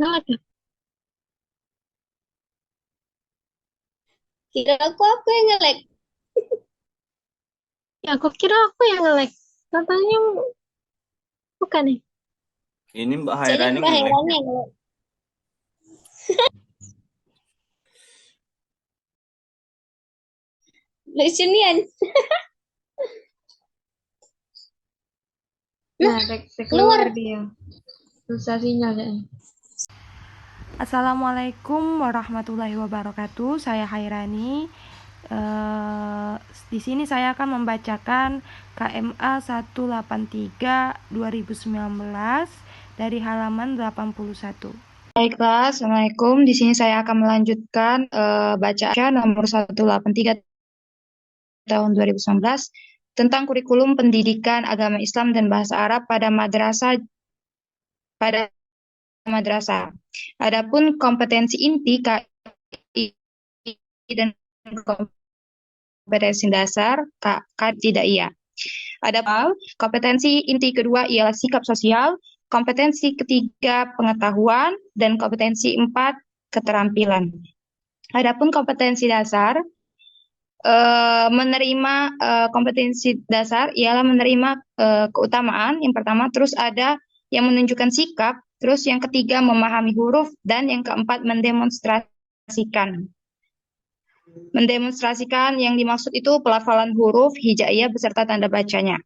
Ngelek ya? Kira aku yang nge-lag. Ya, aku kira aku yang ngelek. Katanya bukan nih. Ini Mbak Jadi Hairani Mbak nge-lag Herani ya? yang nge-lag. Lucu nian. Nah, Nah, keluar keluar. dia. Susah sinyal kayaknya. Assalamualaikum warahmatullahi wabarakatuh. Saya Hairani. Eh, di sini saya akan membacakan KMA 183 2019 dari halaman 81. Baiklah, Assalamualaikum. Di sini saya akan melanjutkan bacaan nomor 183 tahun 2019 tentang kurikulum pendidikan agama Islam dan bahasa Arab pada madrasah. Adapun kompetensi inti KI dan kompetensi dasar KK tidak iya. Ada kompetensi inti kedua ialah sikap sosial, kompetensi ketiga pengetahuan, dan kompetensi empat keterampilan. Adapun kompetensi dasar, kompetensi dasar ialah menerima keutamaan yang pertama, terus ada yang menunjukkan sikap, terus yang ketiga memahami huruf, dan yang keempat mendemonstrasikan. Mendemonstrasikan yang dimaksud itu pelafalan huruf hijaiyah beserta tanda bacanya.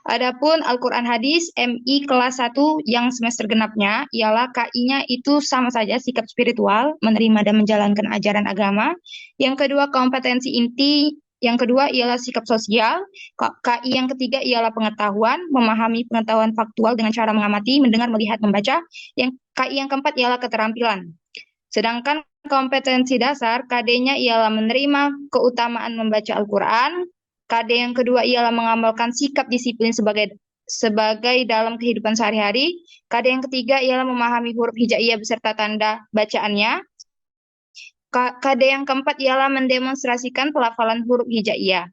Adapun Al-Quran Hadis MI kelas 1 yang semester genapnya ialah KI-nya itu sama saja sikap spiritual, menerima dan menjalankan ajaran agama. Yang kedua kompetensi inti, yang kedua ialah sikap sosial. KI yang ketiga ialah pengetahuan, memahami pengetahuan faktual dengan cara mengamati, mendengar, melihat, membaca. Yang KI yang keempat ialah keterampilan. Sedangkan kompetensi dasar KD-nya ialah menerima keutamaan membaca Al-Quran. KD yang kedua ialah mengamalkan sikap disiplin sebagai dalam kehidupan sehari-hari. KD yang ketiga ialah memahami huruf hijaiyah beserta tanda bacaannya. KD yang keempat ialah mendemonstrasikan pelafalan huruf hijaiyah.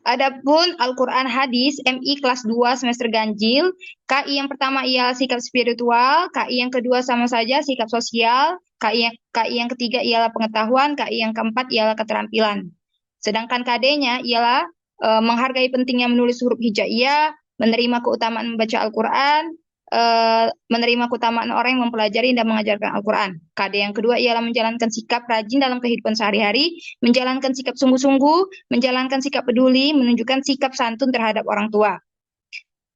Adapun Al-Quran Hadis MI kelas 2 semester ganjil, KI yang pertama ialah sikap spiritual, KI yang kedua sama saja sikap sosial, KI yang ketiga ialah pengetahuan, KI yang keempat ialah keterampilan. Sedangkan KD-nya ialah menghargai pentingnya menulis huruf hijaiyah, menerima keutamaan membaca Al-Quran, menerima keutamaan orang yang mempelajari dan mengajarkan Al-Quran. KD yang kedua ialah menjalankan sikap rajin dalam kehidupan sehari-hari, menjalankan sikap sungguh-sungguh, menjalankan sikap peduli, menunjukkan sikap santun terhadap orang tua,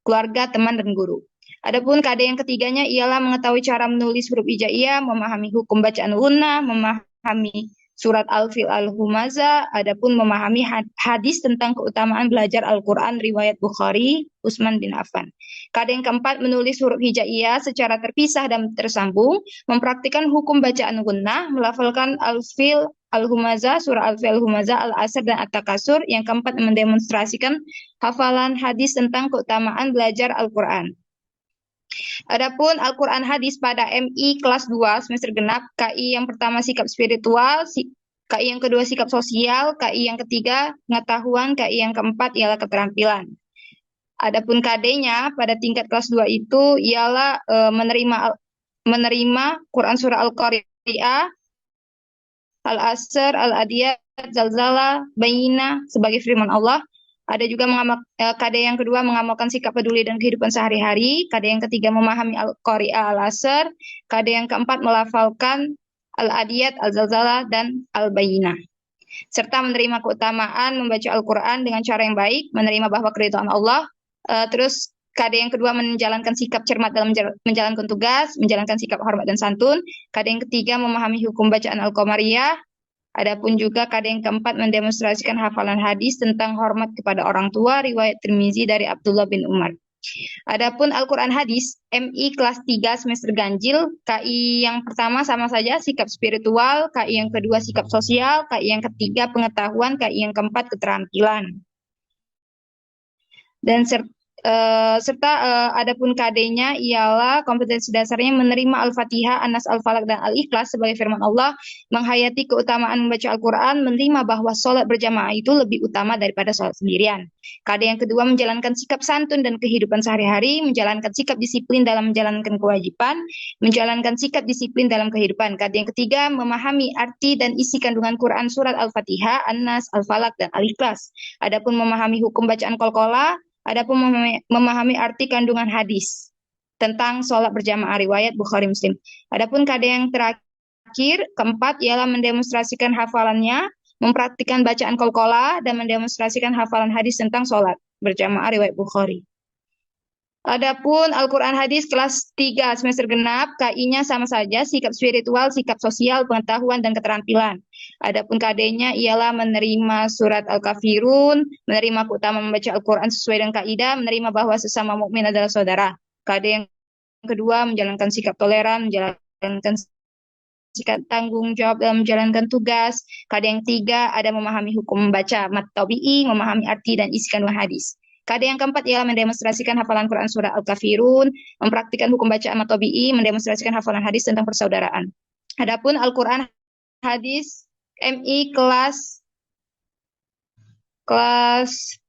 keluarga, teman, dan guru. Adapun KD yang ketiganya ialah mengetahui cara menulis huruf hijaiyah, memahami hukum bacaan gunnah, memahami surat Al-Fil Al-Humaza, adapun memahami hadis tentang keutamaan belajar Al-Quran riwayat Bukhari, Utsman bin Affan. KD yang keempat menulis huruf hijaiyah secara terpisah dan tersambung, mempraktikkan hukum bacaan gunnah, melafalkan Al-Fil Al-Humaza, surah Al-Fil Al-Humaza, Al-Asr, dan At-Takasur. Yang keempat mendemonstrasikan hafalan hadis tentang keutamaan belajar Al-Quran. Adapun Al-Quran Hadis pada MI kelas 2 semester genap, KI yang pertama sikap spiritual, KI yang kedua sikap sosial, KI yang ketiga pengetahuan, KI yang keempat ialah keterampilan. Adapun KD-nya pada tingkat kelas 2 itu ialah menerima Quran surah Al-Qari'ah, Al-Asr, Al-Adiyat, Zalzalah, Bayyinah sebagai firman Allah. Ada juga KD yang kedua mengamalkan sikap peduli dan kehidupan sehari-hari. KD yang ketiga memahami Al-Qari'ah, Al-Asr. KD yang keempat melafalkan Al-Adiyat, Al-Zalzalah, dan Al-Bayyinah. Serta menerima keutamaan membaca Al-Quran dengan cara yang baik, menerima bahwa keridhaan Allah. Terus KD yang kedua menjalankan sikap cermat dalam menjalankan tugas, menjalankan sikap hormat dan santun. KD yang ketiga memahami hukum bacaan Al-Qamariyah. Adapun juga KD yang keempat mendemonstrasikan hafalan hadis tentang hormat kepada orang tua, riwayat Tirmizi dari Abdullah bin Umar. Adapun Al-Quran Hadis MI kelas 3 semester ganjil, KI yang pertama sama saja sikap spiritual, KI yang kedua sikap sosial, KI yang ketiga pengetahuan, KI yang keempat keterampilan. Dan Serta adapun KD-nya ialah kompetensi dasarnya menerima Al-Fatihah, An-Nas, Al-Falaq, dan Al-Ikhlas sebagai firman Allah, menghayati keutamaan membaca Al-Quran, menerima bahwa sholat berjamaah itu lebih utama daripada sholat sendirian. KD yang kedua menjalankan sikap santun dan kehidupan sehari-hari, menjalankan sikap disiplin dalam menjalankan kewajiban, menjalankan sikap disiplin dalam kehidupan. KD yang ketiga memahami arti dan isi kandungan Quran surat Al-Fatihah, An-Nas, Al-Falaq, dan Al-Ikhlas. Adapun memahami hukum bacaan qalqalah, adapun memahami arti kandungan hadis tentang sholat berjamaah riwayat Bukhari Muslim. Adapun KD yang terakhir, keempat, ialah mendemonstrasikan hafalannya, mempraktikkan bacaan qalqalah, dan mendemonstrasikan hafalan hadis tentang sholat berjamaah riwayat Bukhari. Adapun Al-Quran Hadis kelas 3 semester genap, KI-nya sama saja, sikap spiritual, sikap sosial, pengetahuan, dan keterampilan. Adapun KD-nya ialah menerima surat Al-Kafirun, menerima keutamaan membaca Al-Quran sesuai dengan kaidah, menerima bahwa sesama mukmin adalah saudara. KD yang kedua menjalankan sikap toleran, menjalankan sikap tanggung jawab dalam menjalankan tugas. KD yang ketiga ada memahami hukum membaca mat tabi'i, memahami arti dan isi kandungan hadis. KD yang keempat ialah mendemonstrasikan hafalan Quran surah Al-Kafirun, mempraktikkan hukum bacaan mat tabi'i, mendemonstrasikan hafalan hadis tentang persaudaraan. Adapun Al-Quran Hadis MI kelas kelas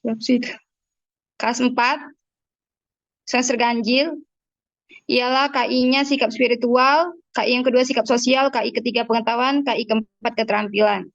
4 semester ganjil ialah KI-nya sikap spiritual, KI yang kedua sikap sosial, KI ketiga pengetahuan, KI keempat keterampilan.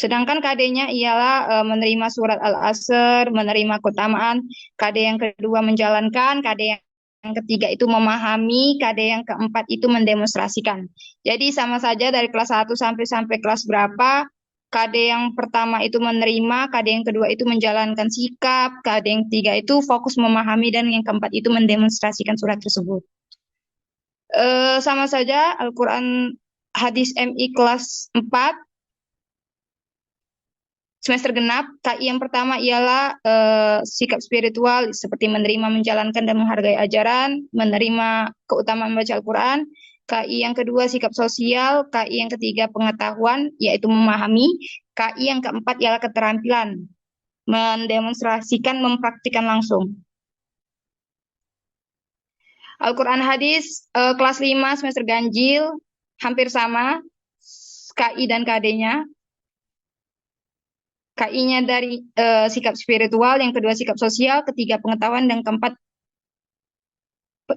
Sedangkan KD-nya ialah menerima surat Al-Asr, menerima keutamaan, KD yang kedua menjalankan, KD yang ketiga itu memahami, KD yang keempat itu mendemonstrasikan. Jadi sama saja dari kelas 1 sampai kelas berapa, KD yang pertama itu menerima, KD yang kedua itu menjalankan sikap, KD yang ketiga itu fokus memahami, dan yang keempat itu mendemonstrasikan surat tersebut. Sama saja Al-Quran Hadis MI kelas 4 semester genap, KI yang pertama ialah sikap spiritual seperti menerima, menjalankan, dan menghargai ajaran, menerima keutamaan membaca Al-Quran. KI yang kedua sikap sosial, KI yang ketiga pengetahuan, yaitu memahami. KI yang keempat ialah keterampilan, mendemonstrasikan, mempraktikkan langsung. Al-Quran Hadis kelas 5 semester ganjil, hampir sama KI dan KD-nya. KI-nya dari sikap spiritual, yang kedua sikap sosial, ketiga pengetahuan, dan keempat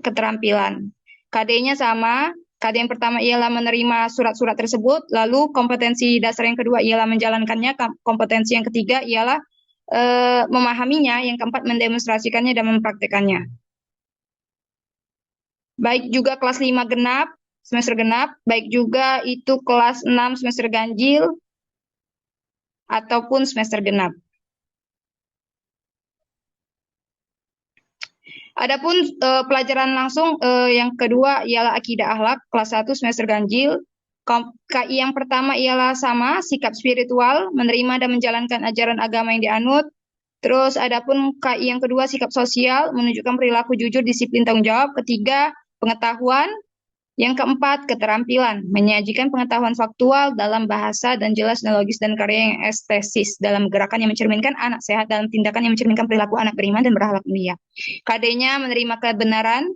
keterampilan. KD-nya sama, KD yang pertama ialah menerima surat-surat tersebut, lalu kompetensi dasar yang kedua ialah menjalankannya, kompetensi yang ketiga ialah memahaminya, yang keempat mendemonstrasikannya dan mempraktekannya. Baik juga kelas 5 genap, semester genap, baik juga itu kelas 6 semester ganjil, ataupun semester genap. Adapun pelajaran langsung yang kedua ialah akidah akhlak kelas 1 semester ganjil. KI yang pertama ialah sama, sikap spiritual, menerima dan menjalankan ajaran agama yang dianut. Terus adapun KI yang kedua sikap sosial, menunjukkan perilaku jujur, disiplin, tanggung jawab. Ketiga, pengetahuan. Yang keempat, keterampilan, menyajikan pengetahuan faktual dalam bahasa dan jelas dan logis dan karya yang estesis dalam gerakan yang mencerminkan anak sehat, dalam tindakan yang mencerminkan perilaku anak beriman dan berakhlak mulia. KD-nya menerima kebenaran,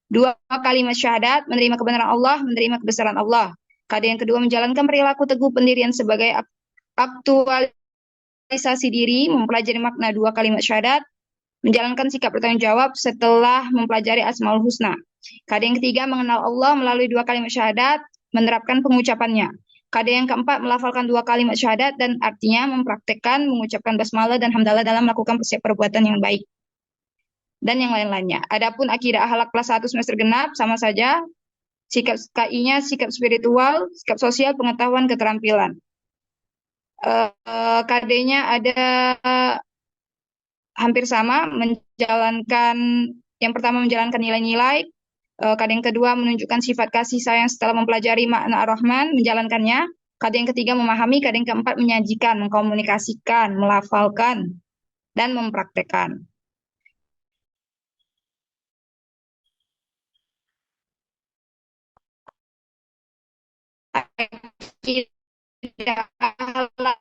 2 kalimat syahadat, menerima kebenaran Allah, menerima kebesaran Allah. KD yang kedua menjalankan perilaku teguh pendirian sebagai aktualisasi diri, mempelajari makna 2 kalimat syahadat, menjalankan sikap bertanggung jawab setelah mempelajari Asmaul Husna. KD yang ketiga mengenal Allah melalui 2 kalimat syahadat, menerapkan pengucapannya. KD yang keempat melafalkan 2 kalimat syahadat dan artinya mempraktekkan mengucapkan basmalah dan hamdalah dalam melakukan setiap perbuatan yang baik dan yang lain-lainnya. Adapun akidah akhlak kelas 1 semester genap sama saja, sikap KI-nya sikap spiritual, sikap sosial, pengetahuan, keterampilan. KD-nya ada hampir sama, menjalankan yang pertama menjalankan nilai-nilai, KD yang kedua menunjukkan sifat kasih sayang setelah mempelajari makna Ar-Rahman, menjalankannya. KD yang ketiga memahami, KD yang keempat menyajikan, mengkomunikasikan, melafalkan, dan mempraktekkan. Akidah Akhlak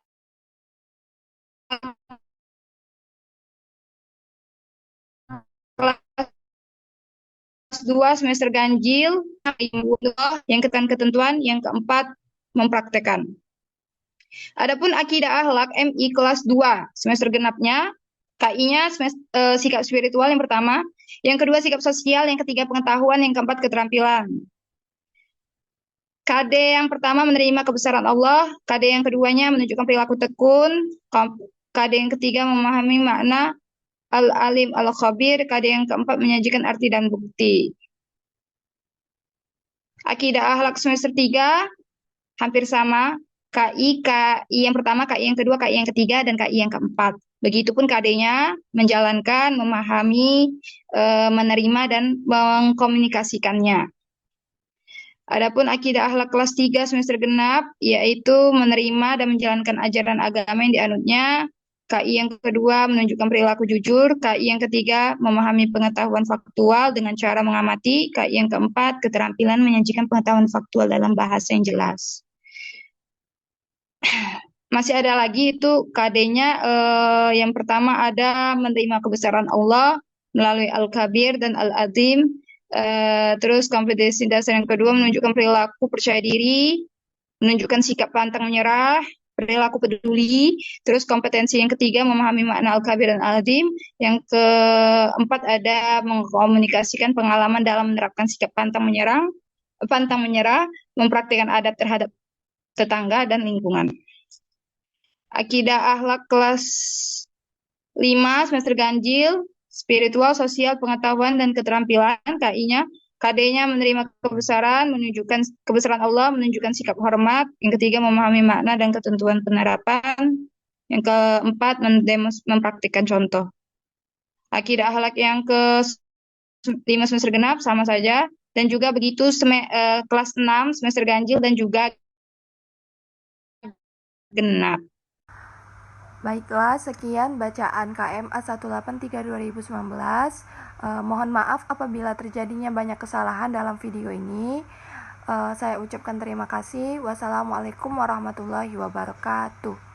kelas 2 semester ganjil, yang ketiga ketentuan, yang keempat mempraktekkan. Adapun akidah akhlak MI kelas 2 semester genapnya, KI-nya sikap spiritual yang pertama, yang kedua sikap sosial, yang ketiga pengetahuan, yang keempat keterampilan. KD yang pertama menerima kebesaran Allah, KD yang keduanya menunjukkan perilaku tekun, KD yang ketiga memahami makna Al-Alim Al-Khabir, KD yang keempat menyajikan arti dan bukti. Akidah akhlak semester 3 hampir sama, KI yang pertama, KI yang kedua, KI yang ketiga, dan KI yang keempat. Begitupun KD-nya menjalankan, memahami, menerima, dan mengkomunikasikannya. Adapun akidah akhlak kelas 3 semester genap, yaitu menerima dan menjalankan ajaran agama yang dianutnya. KI yang kedua menunjukkan perilaku jujur, KI yang ketiga memahami pengetahuan faktual dengan cara mengamati, KI yang keempat keterampilan menyajikan pengetahuan faktual dalam bahasa yang jelas. Masih ada lagi itu KD-nya, yang pertama ada menerima kebesaran Allah melalui Al-Kabir dan Al-Azim. Terus kompetensi dasar yang kedua menunjukkan perilaku percaya diri, menunjukkan sikap pantang menyerah, perilaku peduli. Terus kompetensi yang ketiga memahami makna Al-Kabir dan Al-Azim. Yang keempat ada mengkomunikasikan pengalaman dalam menerapkan sikap pantang menyerah, mempraktikkan adab terhadap tetangga dan lingkungan. Akidah akhlak kelas 5 semester ganjil, spiritual, sosial, pengetahuan, dan keterampilan, KI-nya. KD-nya menerima kebesaran, menunjukkan kebesaran Allah, menunjukkan sikap hormat. Yang ketiga memahami makna dan ketentuan penerapan. Yang keempat mempraktikkan contoh. Akidah akhlak yang ke 5 semester genap sama saja, dan juga begitu kelas 6 semester ganjil dan juga genap. Baiklah, sekian bacaan KMA 183/2019. Mohon maaf apabila terjadinya banyak kesalahan dalam video ini. Saya ucapkan terima kasih. Wassalamualaikum warahmatullahi wabarakatuh.